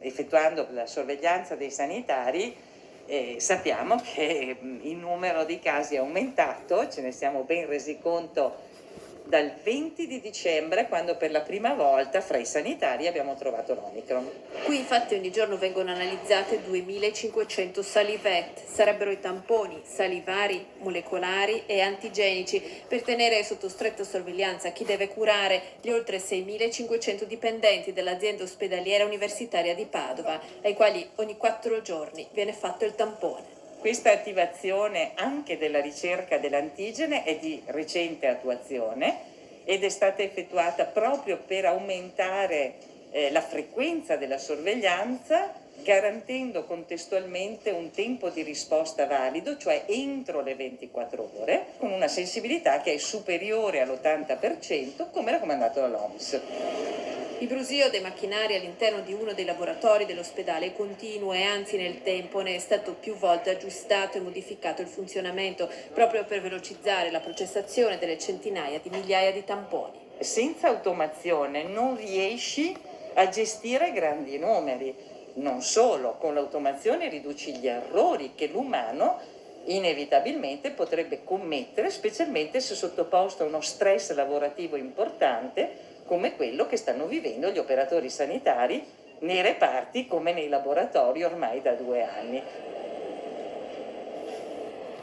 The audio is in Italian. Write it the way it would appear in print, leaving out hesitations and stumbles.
effettuando la sorveglianza dei sanitari, sappiamo che il numero di casi è aumentato, ce ne siamo ben resi conto dal 20 di dicembre, quando per la prima volta fra i sanitari abbiamo trovato l'Omicron. Qui infatti ogni giorno vengono analizzate 2500 salivette, sarebbero i tamponi salivari, molecolari e antigenici, per tenere sotto stretta sorveglianza chi deve curare gli oltre 6500 dipendenti dell'azienda ospedaliera universitaria di Padova, ai quali ogni 4 giorni viene fatto il tampone. Questa attivazione anche della ricerca dell'antigene è di recente attuazione ed è stata effettuata proprio per aumentare la frequenza della sorveglianza, garantendo contestualmente un tempo di risposta valido, cioè entro le 24 ore, con una sensibilità che è superiore all'80%, come raccomandato dall'OMS. Il brusio dei macchinari all'interno di uno dei laboratori dell'ospedale è continuo e anzi nel tempo ne è stato più volte aggiustato e modificato il funzionamento proprio per velocizzare la processazione delle centinaia di migliaia di tamponi. Senza automazione non riesci a gestire grandi numeri. Non solo, con l'automazione riduci gli errori che l'umano inevitabilmente potrebbe commettere, specialmente se sottoposto a uno stress lavorativo importante come quello che stanno vivendo gli operatori sanitari nei reparti come nei laboratori ormai da 2 anni.